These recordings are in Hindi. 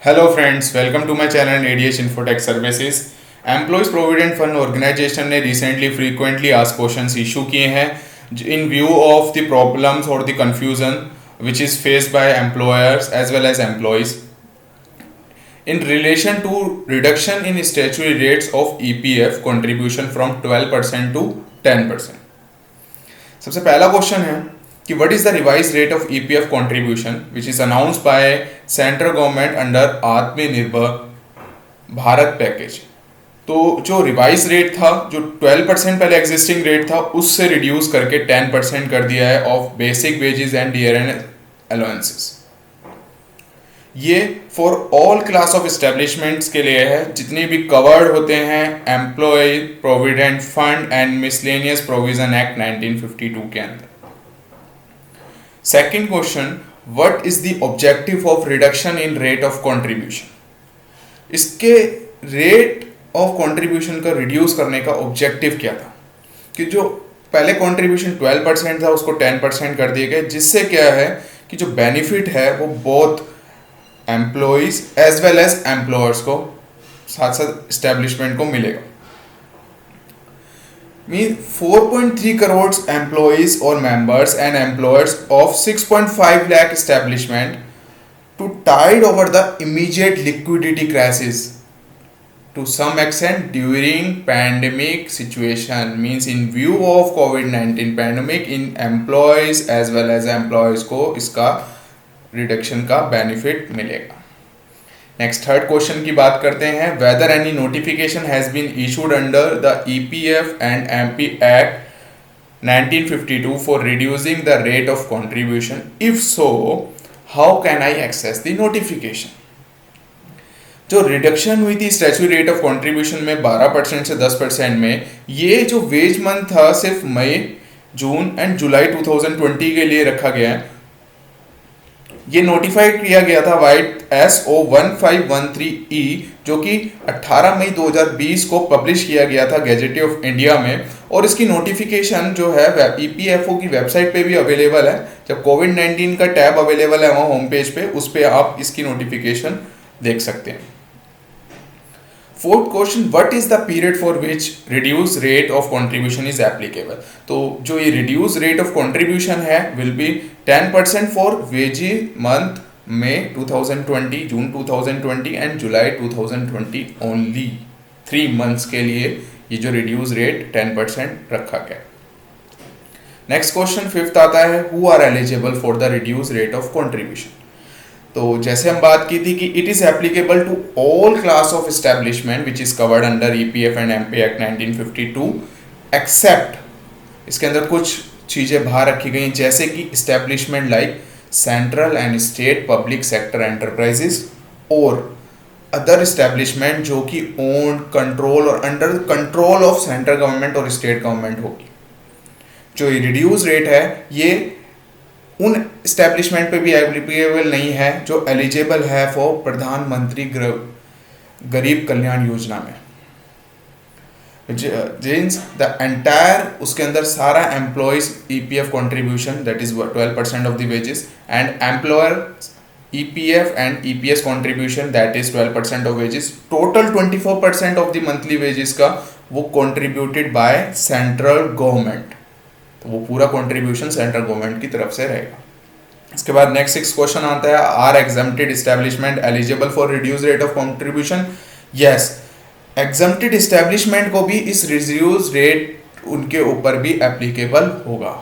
Hello friends, welcome to my channel ADH Infotech Services. Employees Provident Fund Organization ने recently frequently asked questions issue किए हैं in view of the problems or the confusion which is faced by employers as well as employees in relation to reduction in statutory rates of EPF contribution from 12% to 10%. सबसे पहला क्वेश्चन है कि what is the revise rate of EPF contribution which is announced by central government under आत्मनिर्भर भारत पैकेज। तो जो रिवाइज रेट था, जो 12% पहले एग्जिस्टिंग रेट था, उससे रिड्यूस करके 10% कर दिया है of basic wages and DRN allowances. ये for all class of establishments के लिए है जितने भी कवर्ड होते हैं employ provident fund and miscellaneous provision act 1952 के अंदर। Second question, what is the objective of reduction in rate of contribution. इसके रेट ऑफ कंट्रीब्यूशन का रिड्यूस करने का ऑब्जेक्टिव क्या था कि जो पहले कंट्रीब्यूशन 12% था उसको 10% कर दिया गया, जिससे क्या है कि जो बेनिफिट है वो both employees as well as employers को साथ साथ एस्टेब्लिशमेंट को मिलेगा। Mean 4.3 crore employees or members and employers of 6.5 lakh establishment to tide over the immediate liquidity crisis to some extent during pandemic situation, means in view of COVID-19 pandemic in employees as well as employees को इसका रिडक्शन का बेनिफिट मिलेगा। नेक्स्ट थर्ड क्वेश्चन की बात करते हैं, whether any notification has been issued under the EPF and MP act 1952 for reducing the rate of contribution, if so how can I access the notification. जो रिडक्शन हुई थी स्टैट्यूटरी रेट ऑफ कंट्रीब्यूशन में 12% से 10% में, ये जो वेज मंथ था सिर्फ मई, जून एंड जुलाई 2020 के लिए रखा गया है। ये नोटिफाई किया गया था वाइट SO 1513E जो कि 18 मई 2020 को पब्लिश किया गया था गैजेट ऑफ इंडिया में, और इसकी नोटिफिकेशन जो है EPFO की वेबसाइट पे भी अवेलेबल है। जब कोविड-19 का टैब अवेलेबल है वहाँ होम पेज पे, उस पर आप इसकी नोटिफिकेशन देख सकते हैं। Fourth question, what is the period for which reduce rate of contribution is applicable. तो जो ये रिड्यूस रेट ऑफ कंट्रीब्यूशन है will be 10% for veggie month में 2020, जून 2020 एंड जुलाई 2020 ओनली। 3 मंथ्स के लिए ये जो रिड्यूस रेट 10% रखा गया। नेक्स्ट क्वेश्चन फिफ्थ आता है, who are eligible for the reduce rate of contribution. तो जैसे हम बात की थी कि it is applicable to all class of establishment which is covered under EPF and MP act 1952 except, इसके अंदर कुछ चीजें बाहर रखी गई जैसे कि establishment like central and state public sector enterprises और अदर एस्टेब्लिशमेंट जो कि ओन, कंट्रोल और under control of central government और स्टेट गवर्नमेंट होगी। जो ये रिड्यूस रेट है ये उन एस्टेब्लिशमेंट पे भी एप्लीकेबल नहीं है जो एलिजिबल है फॉर प्रधानमंत्री गरीब कल्याण योजना में। जीन्स द एंटायर, उसके अंदर सारा employees EPF contribution that is 12% of the wages and employer EPF and EPS contribution that is 12% of wages, total 24% of the monthly wages का वो कंट्रीब्यूटेड बाय सेंट्रल गवर्नमेंट। तो वो पूरा कंट्रीब्यूशन सेंट्रल गवर्नमेंट की तरफ से रहेगा। इसके बाद नेक्स्ट 6 क्वेश्चन आता है, are exempted establishment eligible for reduce rate of contribution. Yes, exempted establishment को भी इस रिड्यूस रेट उनके ऊपर भी एप्लीकेबल होगा।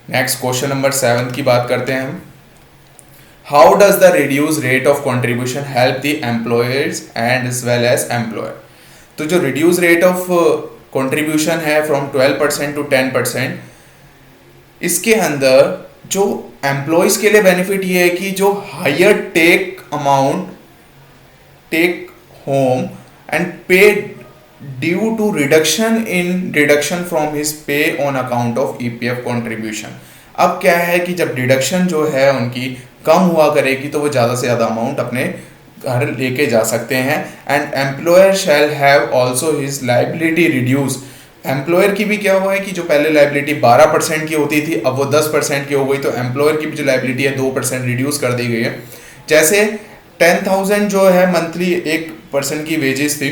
नेक्स्ट क्वेश्चन नंबर 7 की बात करते हैं हम, how does the reduce rate of contribution help the employers and as well as employer. तो जो रिड्यूस रेट ऑफ कंट्रीब्यूशन है फ्रॉम 12% टू 10%, इसके अंदर जो एम्प्लॉयज के लिए बेनिफिट ये है कि जो higher take amount take home and pay due to reduction from his pay on account of EPF contribution. अब क्या है कि जब डिडक्शन जो है उनकी कम हुआ करेगी तो वो ज़्यादा से ज़्यादा अमाउंट अपने घर लेके जा सकते हैं। And employer shall have also his liability reduce. Employer की भी क्या हुआ है कि जो पहले लाइबिलिटी 12% की होती थी अब वो 10% की हो गई, तो एम्प्लॉयर की भी जो लाइबिलिटी है 2% रिड्यूस कर दी गई है। जैसे 10,000 जो है मंथली एक पर्सन की वेजेस थी,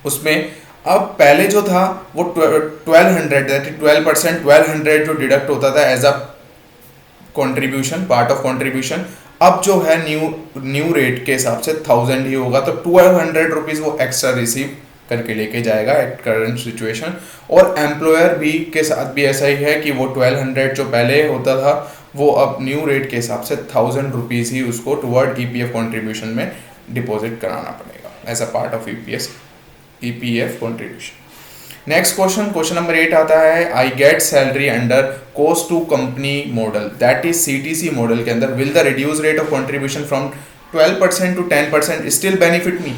उसमें अब पहले जो था वो 1200, 12%, 1200 जो डिडक्ट होता था as a contribution, part of contribution. अब जो है न्यू रेट के हिसाब से 1000 ही होगा, तो 1200 रुपीज़ वो एक्स्ट्रा रिसीव करके लेके जाएगा एट करंट सिचुएशन। और एम्प्लॉयर भी के साथ भी ऐसा ही है कि वो 1200 जो पहले होता था वो अब न्यू रेट के हिसाब से 1000 रुपीज़ ही उसको टुवर्ड ईपीएफ कंट्रीब्यूशन में डिपॉजिट कराना पड़ेगा as a part of EPF contribution. Next question number 8 आता है, I get salary under cost to company model, that is CTC model के अंदर, will the reduce rate of contribution from 12% to 10% still benefit me.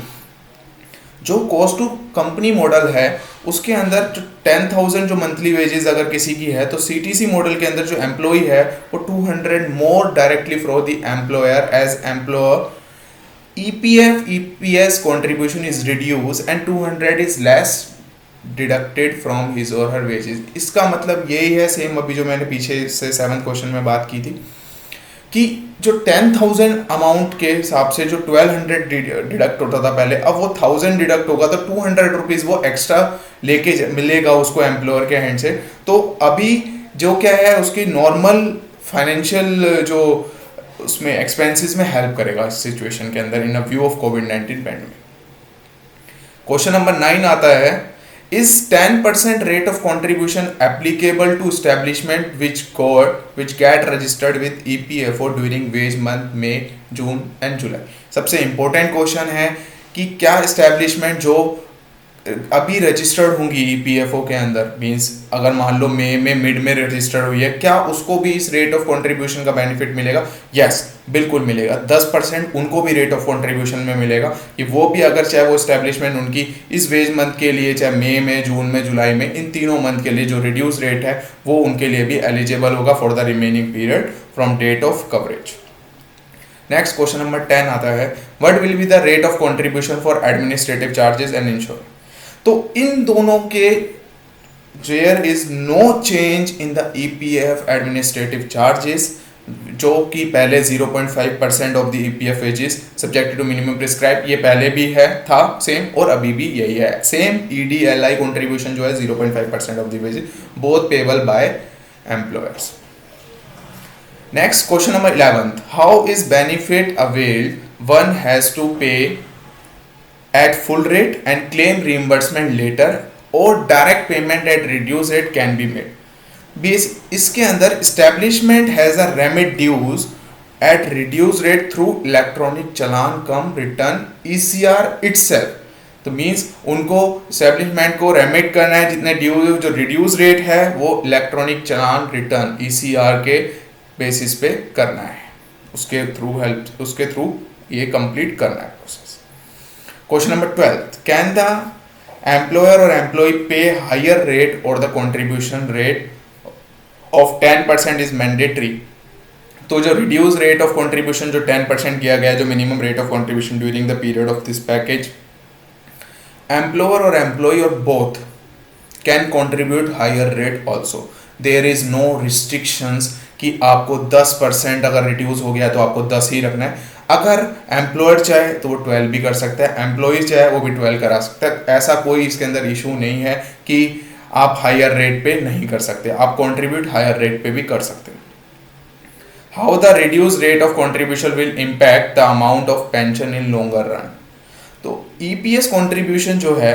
जो कॉस्ट टू कंपनी मॉडल है उसके अंदर जो 10,000 जो मंथली वेजेस अगर किसी की है, तो सीटीसी मॉडल के अंदर जो एम्प्लॉय है वो 200 more directly from the employer as employer. EPF EPS contribution is reduce and 200 is less deducted from his और हर वेजेस। इसका मतलब यही है, सेम अभी जो मैंने पीछे से 7th क्वेश्चन में बात की थी कि जो 10,000 अमाउंट के हिसाब से जो 1200 डिडक्ट होता था पहले, अब वो 1000 डिडक्ट होगा तो 200 रुपीज़ वो एक्स्ट्रा लेके मिलेगा उसको एम्प्लॉयर के हैंड से। तो अभी जो क्या है उसकी नॉर्मल फाइनेंशियल जो उसमें एक्सपेंसेस में हेल्प करेगा इस सिचुएशन के अंदर इन अ व्यू ऑफ कोविड-19 पैंडेमिक। क्वेश्चन नंबर 9 आता है, is 10% rate of contribution applicable to establishment which get registered with EPFO during wage month May, June and July। सबसे important क्वेश्चन है कि क्या एस्टेब्लिशमेंट जो अभी रजिस्टर्ड होंगी ईपीएफओ के अंदर, मींस अगर मान लो मई में मिड में रजिस्टर्ड हुई है, क्या उसको भी इस रेट ऑफ कंट्रीब्यूशन का बेनिफिट मिलेगा? यस, बिल्कुल मिलेगा। 10% उनको भी रेट ऑफ कंट्रीब्यूशन में मिलेगा कि वो भी अगर चाहे वो एस्टेब्लिशमेंट उनकी इस वेज मंथ के लिए, चाहे मई में, जून में, जुलाई में, इन तीनों मंथ के लिए जो रिड्यूस रेट है वो उनके लिए भी एलिजिबल होगा for the remaining period from date of coverage. Next question number 10 आता है, what will be the rate of contribution for administrative charges and insurance. तो इन दोनों के there is no change in the EPF administrative charges, जो कि पहले 0.5% of the EPF wages subjected to minimum prescribe, ये पहले भी है था सेम और अभी भी यही है सेम। ईडीएलआई कंट्रीब्यूशन जो है 0.5% of the wages, both payable by employers. Next question number 11, how is benefit availed, one has to pay at full rate and claim reimbursement later or direct payment at reduced rate can be made। इसके अंदर establishment has a remit dues at reduced rate through electronic challan come return ECR itself। तो मीन्स उनको establishment को remit करना है जितने ड्यूज, जो reduced rate है वो इलेक्ट्रॉनिक चालान रिटर्न ECR के बेसिस पे करना है, उसके थ्रू ये कंप्लीट करना है process. Question number 12, can the employer or employee pay higher rate or the contribution rate of 10% is mandatory। तो जो reduce rate of contribution जो 10% किया गया है, जो minimum rate of contribution during the period of this package, employer or employee or both can contribute higher rate also। There is no restrictions कि आपको 10% अगर रिड्यूस हो गया तो आपको 10 ही रखना है। अगर एम्प्लॉयर चाहे तो वो 12 भी कर सकता है, एम्प्लॉय चाहे वो भी 12 करा सकता है। ऐसा कोई इसके अंदर इशू नहीं है कि आप हायर रेट पे नहीं कर सकते, आप कंट्रीब्यूट हायर रेट पे भी कर सकते हैं। How the reduce rate of contribution will impact the amount of pension in longer run. तो ईपीएस कंट्रीब्यूशन जो है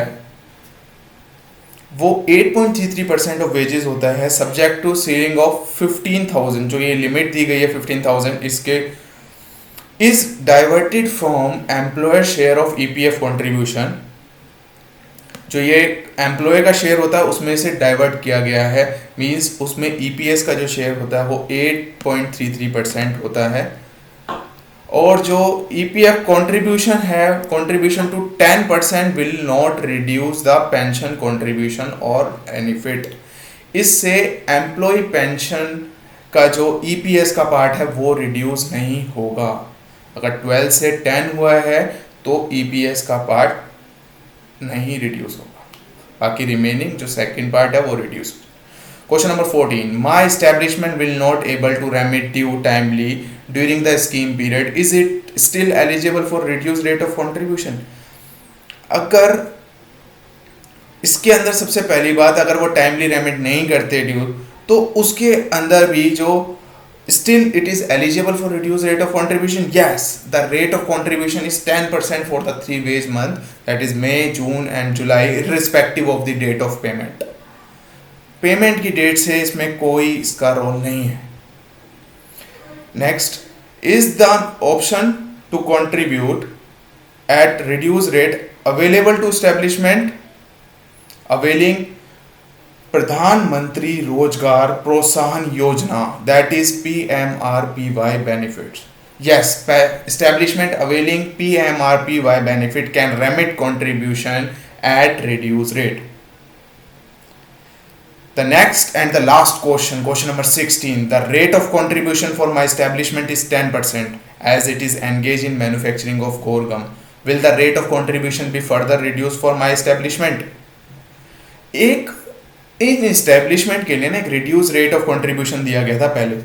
वो 8.33% ऑफ वेजेस होता है, सब्जेक्ट टू सीलिंग ऑफ 15,000, जो ये लिमिट दी गई है 15,000, इसके is diverted from employer share of EPF contribution. जो ये एम्प्लॉय का शेयर होता है उसमें से डाइवर्ट किया गया है, मींस उसमें ईपीएस का जो शेयर होता है वो 8.33% होता है, और जो ईपीएफ कंट्रीब्यूशन है, contribution to 10% will not reduce the pension contribution और बेनिफिट। इससे एम्प्लॉय पेंशन का जो ईपीएस का पार्ट है वो रिड्यूस नहीं होगा। अगर 12 से 10 हुआ है तो ईपीएस का पार्ट नहीं रिड्यूस होगा, बाकी रिमेनिंग जो सेकंड पार्ट है वो reduce. Question number 14, my establishment will not able to remit due timely during the scheme period, is it still eligible for reduced rate of contribution? अगर इसके अंदर सबसे पहली बात, अगर वो टाइमली रेमिट नहीं करते ड्यू, तो उसके अंदर भी जो still it is eligible for reduced rate of contribution. Yes, the rate of contribution is 10% for the 3 wage month, that is May, June and July, irrespective of the date of payment. Payment की डेट से इसमें कोई इसका रोल नहीं है. Next, is the option to contribute at reduce rate available to establishment availing Pradhan Mantri Rozgar Protsahan Yojana, that is PMRPY benefits. Yes, establishment availing PMRPY benefit can remit contribution at reduced rate. The next and the last question, question number 16. The rate of contribution for my establishment is 10% as it is engaged in manufacturing of core gum. Will the rate of contribution be further reduced for my establishment? एक इन एस्टेब्लिशमेंट के लिए ना एक रिड्यूस रेट ऑफ कंट्रीब्यूशन दिया गया था पहले,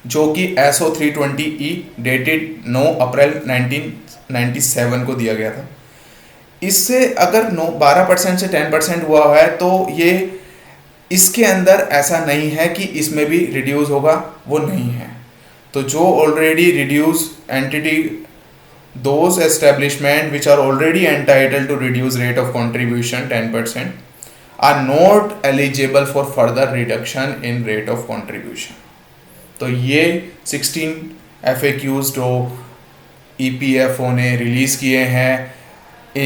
जो कि SO 320E डेटेड 9 अप्रैल 1997 को दिया गया था. इससे अगर 12% से 10% हुआ है तो ये इसके अंदर ऐसा नहीं है कि इसमें भी रिड्यूस होगा, वो नहीं है. तो जो already reduce entity, those establishment which are already entitled to reduce rate of contribution 10% are not eligible for further reduction in rate of contribution. तो ये 16 FAQs जो EPFO ने रिलीज किए हैं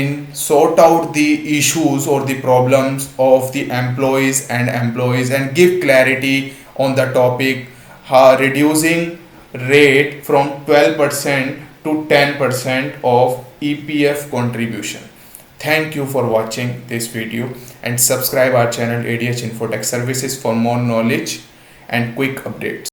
in sort out the issues or the problems of the employees and give clarity on the topic reducing rate from 12% to 10% of EPF contribution. Thank you for watching this video and subscribe our channel ADH Infotech Services for more knowledge and quick updates.